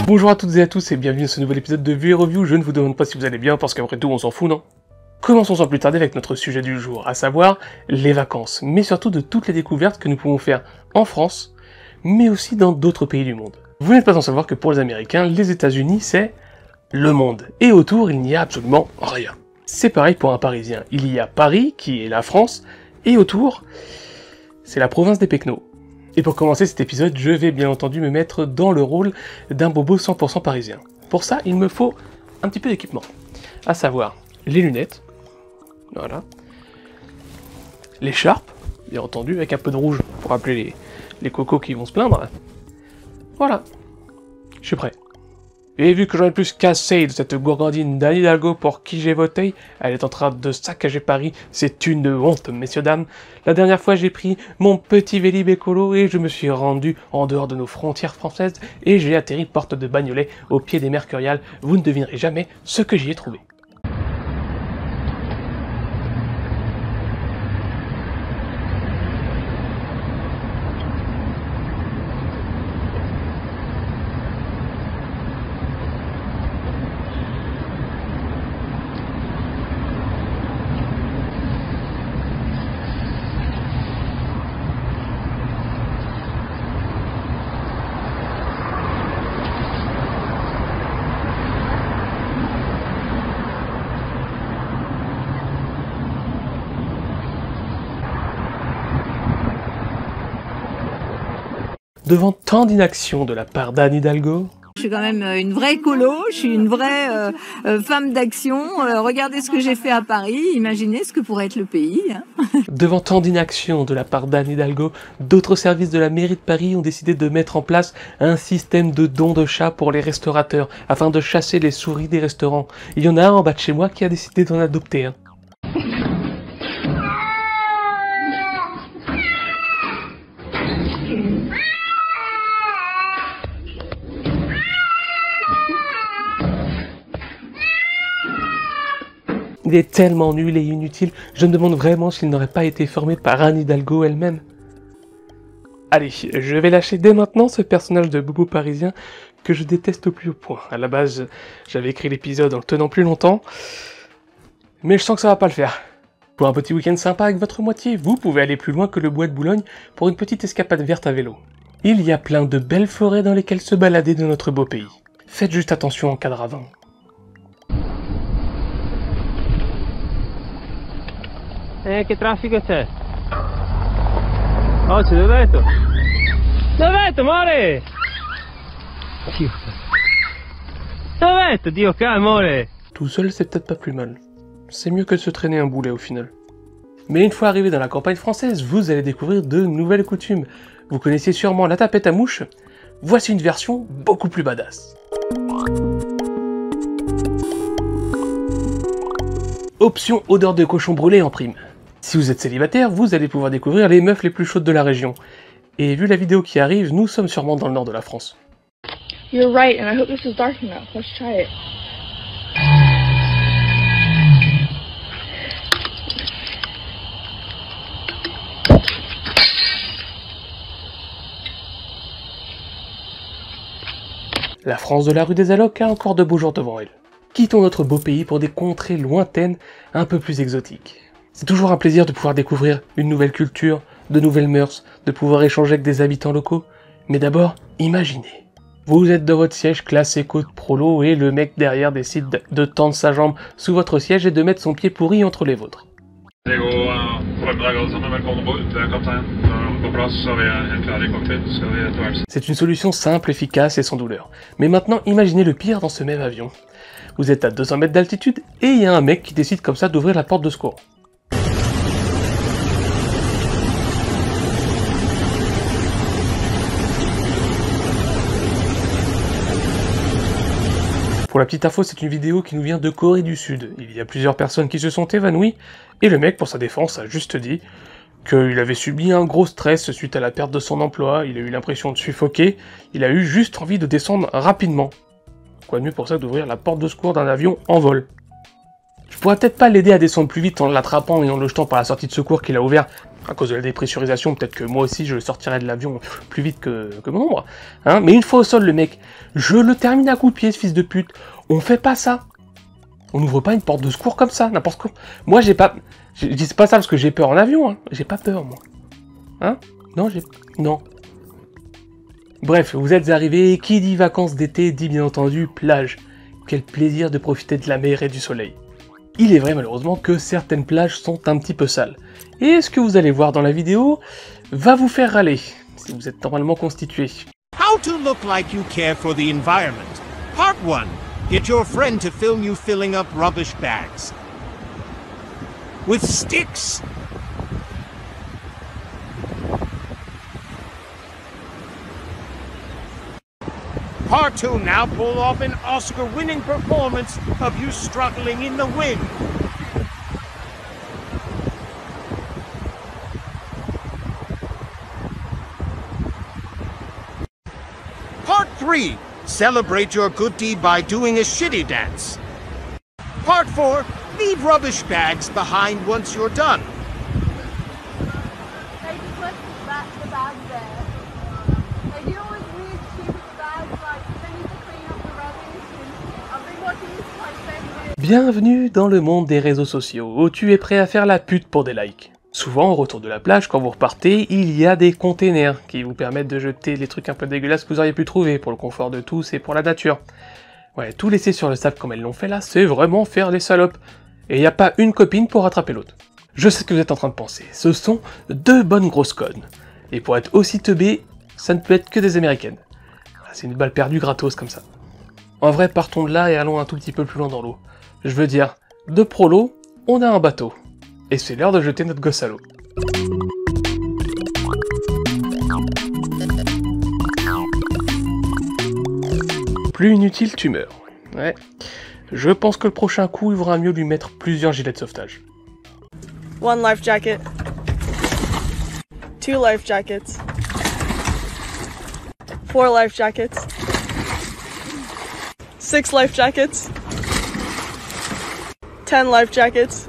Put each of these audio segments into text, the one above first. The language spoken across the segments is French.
Bonjour à toutes et à tous et bienvenue dans ce nouvel épisode de Vue et Review. Je ne vous demande pas si vous allez bien parce qu'après tout on s'en fout, non? Commençons sans plus tarder avec notre sujet du jour, à savoir les vacances, mais surtout de toutes les découvertes que nous pouvons faire en France, mais aussi dans d'autres pays du monde. Vous n'êtes pas sans savoir que pour les Américains, les États-Unis c'est le monde, et autour il n'y a absolument rien. C'est pareil pour un Parisien, il y a Paris qui est la France, et autour c'est la province des Pecnos. Et pour commencer cet épisode, je vais bien entendu me mettre dans le rôle d'un bobo 100% parisien. Pour ça, il me faut un petit peu d'équipement, à savoir les lunettes, voilà, l'écharpe, bien entendu, avec un peu de rouge pour rappeler les cocos qui vont se plaindre. Voilà, je suis prêt. Et vu que j'en ai plus qu'assez de cette gourgandine d'Anne Hidalgo pour qui j'ai voté, elle est en train de saccager Paris, c'est une honte, messieurs dames. La dernière fois j'ai pris mon petit Vélib écolo et je me suis rendu en dehors de nos frontières françaises et j'ai atterri porte de Bagnolet au pied des Mercuriales, vous ne devinerez jamais ce que j'y ai trouvé. Devant tant d'inaction de la part d'Anne Hidalgo, je suis quand même une vraie écolo, je suis une vraie femme d'action. Regardez ce que j'ai fait à Paris, imaginez ce que pourrait être le pays. Hein. Devant tant d'inaction de la part d'Anne Hidalgo, d'autres services de la mairie de Paris ont décidé de mettre en place un système de dons de chats pour les restaurateurs, afin de chasser les souris des restaurants. Il y en a un en bas de chez moi qui a décidé d'en adopter un. Il est tellement nul et inutile, je me demande vraiment s'il n'aurait pas été formé par Anne Hidalgo elle-même. Allez, je vais lâcher dès maintenant ce personnage de bobo parisien que je déteste au plus haut point. À la base, j'avais écrit l'épisode en le tenant plus longtemps, mais je sens que ça va pas le faire. Pour un petit week-end sympa avec votre moitié, vous pouvez aller plus loin que le bois de Boulogne pour une petite escapade verte à vélo. Il y a plein de belles forêts dans lesquelles se balader dans notre beau pays. Faites juste attention en cas de ravin. Che traffico c'è? Oh, c'è dov'è? Dov'è, amore? Dov'è, Dio amore? Tout seul, c'est peut-être pas plus mal. C'est mieux que de se traîner un boulet au final. Mais une fois arrivé dans la campagne française, vous allez découvrir de nouvelles coutumes. Vous connaissiez sûrement la tapette à mouche. Voici une version beaucoup plus badass. Option odeur de cochon brûlé en prime. Si vous êtes célibataire, vous allez pouvoir découvrir les meufs les plus chaudes de la région. Et vu la vidéo qui arrive, nous sommes sûrement dans le nord de la France. You're right, and I hope this is dark enough. Let's try it. La France de la rue des Allocs a encore de beaux jours devant elle. Quittons notre beau pays pour des contrées lointaines, un peu plus exotiques. C'est toujours un plaisir de pouvoir découvrir une nouvelle culture, de nouvelles mœurs, de pouvoir échanger avec des habitants locaux. Mais d'abord, imaginez. Vous êtes dans votre siège classe éco de prolo et le mec derrière décide de tendre sa jambe sous votre siège et de mettre son pied pourri entre les vôtres. C'est une solution simple, efficace et sans douleur. Mais maintenant, imaginez le pire dans ce même avion. Vous êtes à 200 mètres d'altitude et il y a un mec qui décide comme ça d'ouvrir la porte de secours. Pour la petite info, c'est une vidéo qui nous vient de Corée du Sud. Il y a plusieurs personnes qui se sont évanouies, et le mec, pour sa défense, a juste dit qu'il avait subi un gros stress suite à la perte de son emploi, il a eu l'impression de suffoquer, il a eu juste envie de descendre rapidement. Quoi de mieux pour ça d'ouvrir la porte de secours d'un avion en vol. Je pourrais peut-être pas l'aider à descendre plus vite en l'attrapant et en le jetant par la sortie de secours qu'il a ouvert À cause de la dépressurisation, peut-être que moi aussi je sortirais de l'avion plus vite que mon ombre. Hein, mais une fois au sol, le mec, je le termine à coups de pied, ce fils de pute. On fait pas ça. On n'ouvre pas une porte de secours comme ça, n'importe quoi. Moi, j'ai pas... Je dis pas ça parce que j'ai peur en avion, hein. J'ai pas peur, moi. Hein? Non, non. Bref, vous êtes arrivés, qui dit vacances d'été dit bien entendu plage. Quel plaisir de profiter de la mer et du soleil. Il est vrai malheureusement que certaines plages sont un petit peu sales. Et ce que vous allez voir dans la vidéo va vous faire râler, si vous êtes normalement constitué. How to look like you care for the environment. Part 1. Get your friend to film you filling up rubbish bags. With sticks. Part 2, now pull off an Oscar-winning performance of you struggling in the wind. Part 3, celebrate your good deed by doing a shitty dance. Part 4, leave rubbish bags behind once you're done. They just put the bag there. They do always weird stupid bags like they need to clean up the rubbish and I've been watching this like very weird. Bienvenue dans le monde des réseaux sociaux, où tu es prêt à faire la pute pour des likes. Souvent, au retour de la plage, quand vous repartez, il y a des containers qui vous permettent de jeter les trucs un peu dégueulasses que vous auriez pu trouver, pour le confort de tous et pour la nature. Ouais, tout laisser sur le sable comme elles l'ont fait là, c'est vraiment faire des salopes. Et il n'y a pas une copine pour rattraper l'autre. Je sais ce que vous êtes en train de penser, ce sont deux bonnes grosses connes. Et pour être aussi teubé, ça ne peut être que des américaines. C'est une balle perdue gratos comme ça. En vrai, partons de là et allons un tout petit peu plus loin dans l'eau. Je veux dire, de prolo, on a un bateau. Et c'est l'heure de jeter notre gosse à l'eau. Plus inutile, tu meurs. Ouais. Je pense que le prochain coup, il vaudra mieux lui mettre plusieurs gilets de sauvetage. 1 life jacket. 2 life jackets. 4 life jackets. 6 life jackets. 10 life jackets.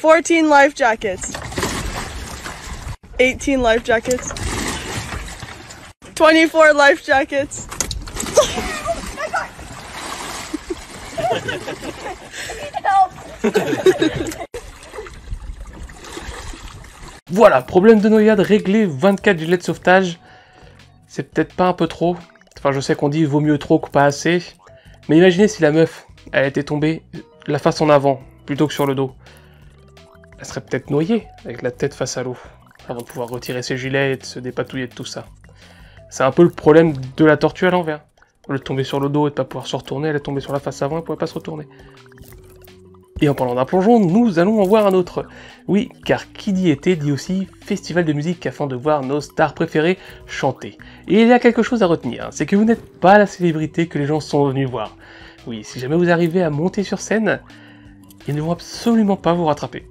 14 life jackets. 18 life jackets. 24 life jackets. Voilà, problème de noyade réglé, 24 gilets de sauvetage. C'est peut-être pas un peu trop. Enfin, je sais qu'on dit vaut mieux trop que pas assez. Mais imaginez si la meuf, elle était tombée la face en avant, plutôt que sur le dos. Elle serait peut-être noyée, avec la tête face à l'eau, avant de pouvoir retirer ses gilets et de se dépatouiller de tout ça. C'est un peu le problème de la tortue à l'envers. Au lieu de tomber sur le dos et de pas pouvoir se retourner, elle est tombée sur la face avant et ne pouvait pas se retourner. Et en parlant d'un plongeon, nous allons en voir un autre. Oui, car qui dit été dit aussi festival de musique afin de voir nos stars préférées chanter. Et il y a quelque chose à retenir, c'est que vous n'êtes pas la célébrité que les gens sont venus voir. Oui, si jamais vous arrivez à monter sur scène, ils ne vont absolument pas vous rattraper.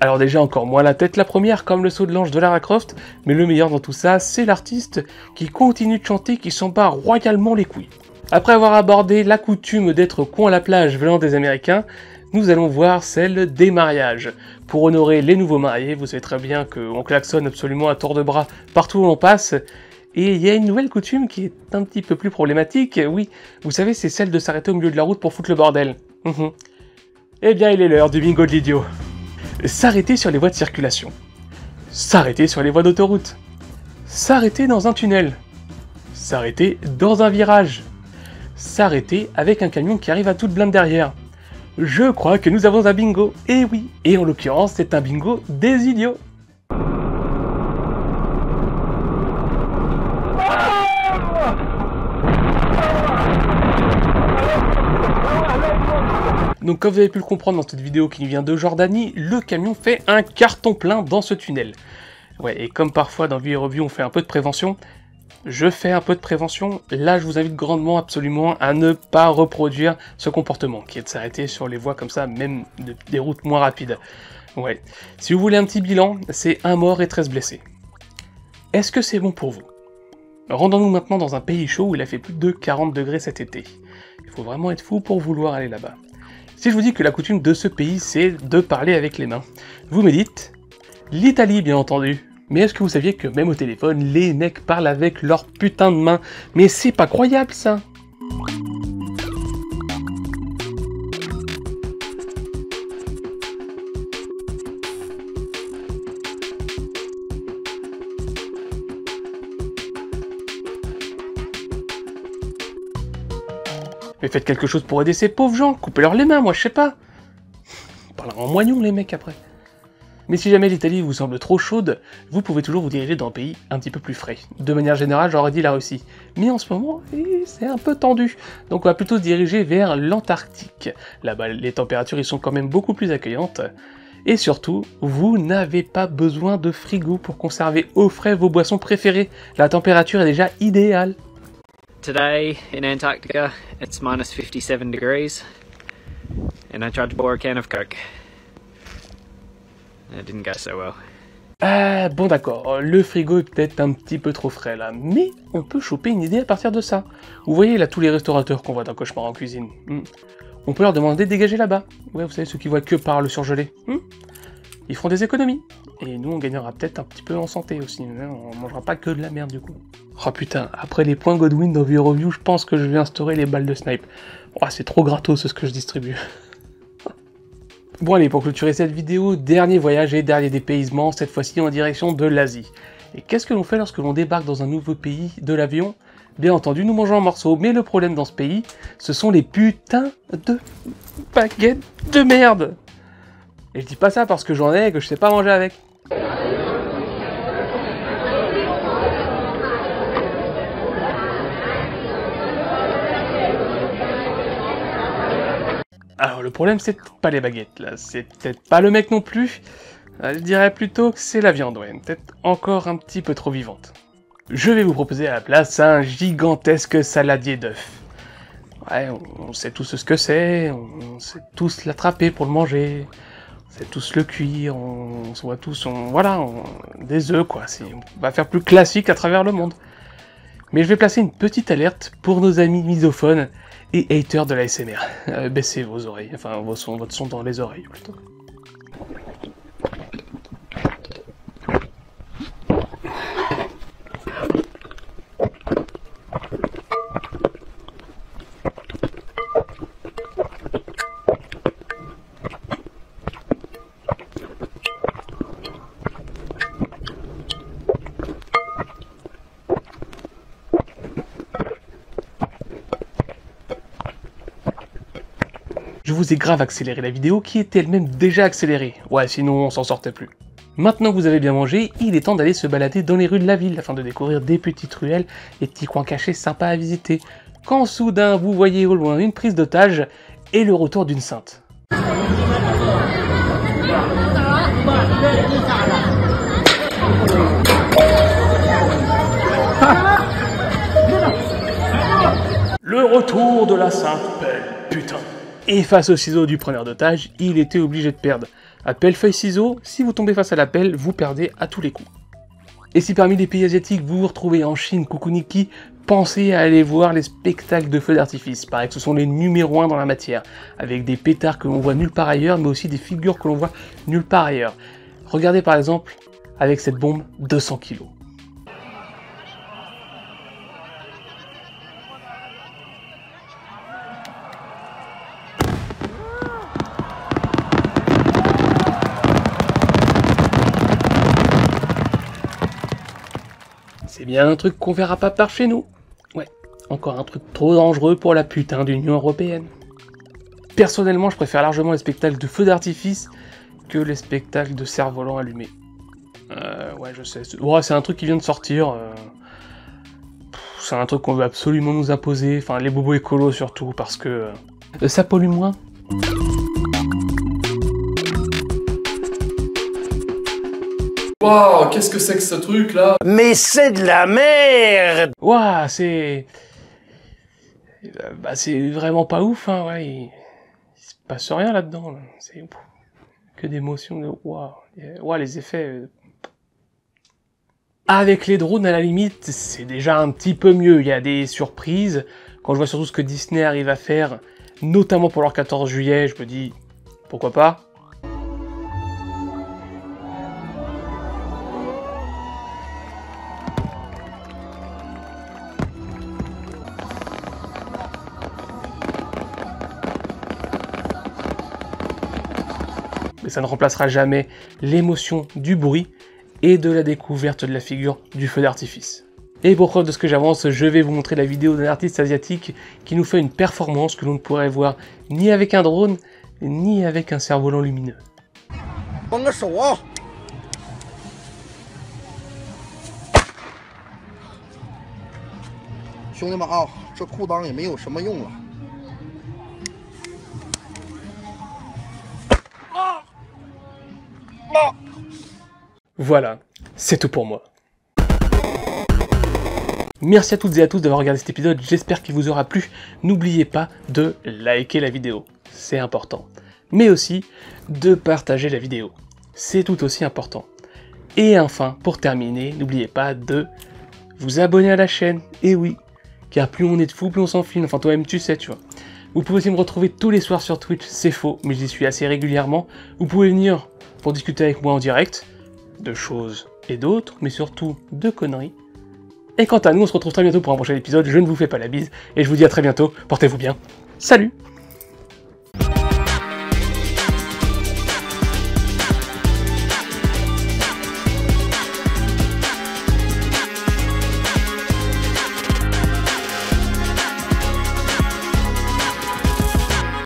Alors déjà encore moins la tête la première comme le saut de l'ange de Lara Croft, mais le meilleur dans tout ça, c'est l'artiste qui continue de chanter, qui s'en bat royalement les couilles. Après avoir abordé la coutume d'être con à la plage venant des Américains, nous allons voir celle des mariages. Pour honorer les nouveaux mariés, vous savez très bien qu'on klaxonne absolument à tour de bras partout où l'on passe, et il y a une nouvelle coutume qui est un petit peu plus problématique, oui, vous savez, c'est celle de s'arrêter au milieu de la route pour foutre le bordel. Eh bien, il est l'heure du bingo de l'idiot. S'arrêter sur les voies de circulation. S'arrêter sur les voies d'autoroute. S'arrêter dans un tunnel. S'arrêter dans un virage. S'arrêter avec un camion qui arrive à toute blinde derrière. Je crois que nous avons un bingo, et oui, et en l'occurrence c'est un bingo des idiots. Donc comme vous avez pu le comprendre dans cette vidéo qui vient de Jordanie, le camion fait un carton plein dans ce tunnel. Ouais, et comme parfois dans Vie et Revue on fait un peu de prévention, je fais un peu de prévention. Là, je vous invite grandement, absolument, à ne pas reproduire ce comportement, qui est de s'arrêter sur les voies comme ça, même des routes moins rapides. Ouais. Si vous voulez un petit bilan, c'est 1 mort et 13 blessés. Est-ce que c'est bon pour vous? Rendons-nous maintenant dans un pays chaud où il a fait plus de 40 degrés cet été. Il faut vraiment être fou pour vouloir aller là-bas. Si je vous dis que la coutume de ce pays, c'est de parler avec les mains, vous me dites l'Italie, bien entendu. Mais est-ce que vous saviez que même au téléphone, les mecs parlent avec leurs putains de mains? Mais c'est pas croyable, ça! Mais faites quelque chose pour aider ces pauvres gens, coupez-leur les mains, moi je sais pas. Ils parlent en moignon les mecs après. Mais si jamais l'Italie vous semble trop chaude, vous pouvez toujours vous diriger dans un pays un petit peu plus frais. De manière générale, j'aurais dit la Russie. Mais en ce moment, c'est un peu tendu. Donc on va plutôt se diriger vers l'Antarctique. Là-bas, les températures y sont quand même beaucoup plus accueillantes. Et surtout, vous n'avez pas besoin de frigo pour conserver au frais vos boissons préférées. La température est déjà idéale. Today in Antarctica, it's minus 57 degrees, and I tried to pour a can of Coke. It didn't go so well. Ah, bon d'accord, le frigo est peut-être un petit peu trop frais là, mais on peut choper une idée à partir de ça. Vous voyez là tous les restaurateurs qu'on voit dans Cauchemar en cuisine. On peut leur demander de dégager là-bas. Ouais, vous savez, ceux qui voient que par le surgelé. Ils feront des économies. Et nous, on gagnera peut-être un petit peu en santé aussi. On mangera pas que de la merde, du coup. Oh putain, après les points Godwin dans V-Review, je pense que je vais instaurer les balles de snipe. Oh, c'est trop gratos ce que je distribue. Bon allez, pour clôturer cette vidéo, dernier voyage et dernier dépaysement, cette fois-ci en direction de l'Asie. Et qu'est-ce que l'on fait lorsque l'on débarque dans un nouveau pays de l'avion? Bien entendu, nous mangeons en morceaux, mais le problème dans ce pays, ce sont les putains de baguettes de merde. Et je dis pas ça parce que j'en ai et que je sais pas manger avec. Alors le problème c'est pas les baguettes là, c'est peut-être pas le mec non plus, je dirais plutôt que c'est la viande, ouais, peut-être encore un petit peu trop vivante. Je vais vous proposer à la place un gigantesque saladier d'œufs. Ouais, on sait tous ce que c'est, on sait tous l'attraper pour le manger, on sait tous le cuire, on se voit tous, des œufs quoi, on va faire plus classique à travers le monde. Mais je vais placer une petite alerte pour nos amis misophones et haters de la ASMR. Baissez vos oreilles, enfin votre son dans les oreilles plutôt. Je vous ai grave accéléré la vidéo qui était elle-même déjà accélérée. Ouais, sinon on s'en sortait plus. Maintenant que vous avez bien mangé, il est temps d'aller se balader dans les rues de la ville afin de découvrir des petites ruelles et petits coins cachés sympas à visiter. Quand soudain vous voyez au loin une prise d'otage et le retour d'une sainte. Le retour de la sainte pelle, putain. Et face au ciseau du preneur d'otage, il était obligé de perdre. À pelle, feuille, ciseau, si vous tombez face à la pelle, vous perdez à tous les coups. Et si parmi les pays asiatiques vous vous retrouvez en Chine, Kukuniki, pensez à aller voir les spectacles de feux d'artifice. Pareil que ce sont les numéros 1 dans la matière, avec des pétards que l'on voit nulle part ailleurs, mais aussi des figures que l'on voit nulle part ailleurs. Regardez par exemple, avec cette bombe, 200 kg. C'est bien un truc qu'on verra pas par chez nous. Ouais, encore un truc trop dangereux pour la putain d'Union Européenne. Personnellement, je préfère largement les spectacles de feux d'artifice que les spectacles de cerfs-volants allumés. Ouais, je sais. Ouais, c'est un truc qui vient de sortir. C'est un truc qu'on veut absolument nous imposer. Enfin, les bobos écolos surtout, parce que ça pollue moins. Waouh, qu'est-ce que c'est que ce truc là? Mais c'est de la merde! Ouah, c'est... Bah, c'est vraiment pas ouf, hein, ouais, il se passe rien là-dedans, là. C'est que d'émotions, de... Ouah, les effets... Avec les drones, à la limite, c'est déjà un petit peu mieux, il y a des surprises. Quand je vois surtout ce que Disney arrive à faire, notamment pour leur 14 juillet, je me dis, pourquoi pas? Mais ça ne remplacera jamais l'émotion du bruit et de la découverte de la figure du feu d'artifice. Et pour preuve de ce que j'avance, je vais vous montrer la vidéo d'un artiste asiatique qui nous fait une performance que l'on ne pourrait voir ni avec un drone, ni avec un cerf-volant lumineux. 放个手啊！兄弟们啊，这裤裆也没有什么用了。 Voilà, c'est tout pour moi. Merci à toutes et à tous d'avoir regardé cet épisode, j'espère qu'il vous aura plu. N'oubliez pas de liker la vidéo, c'est important. Mais aussi de partager la vidéo, c'est tout aussi important. Et enfin, pour terminer, n'oubliez pas de vous abonner à la chaîne, et oui, car plus on est de fous, plus on s'enfile, enfin toi-même tu sais, tu vois. Vous pouvez aussi me retrouver tous les soirs sur Twitch, c'est faux, mais j'y suis assez régulièrement. Vous pouvez venir pour discuter avec moi en direct, de choses et d'autres, mais surtout de conneries. Et quant à nous, on se retrouve très bientôt pour un prochain épisode, je ne vous fais pas la bise, et je vous dis à très bientôt, portez-vous bien, salut!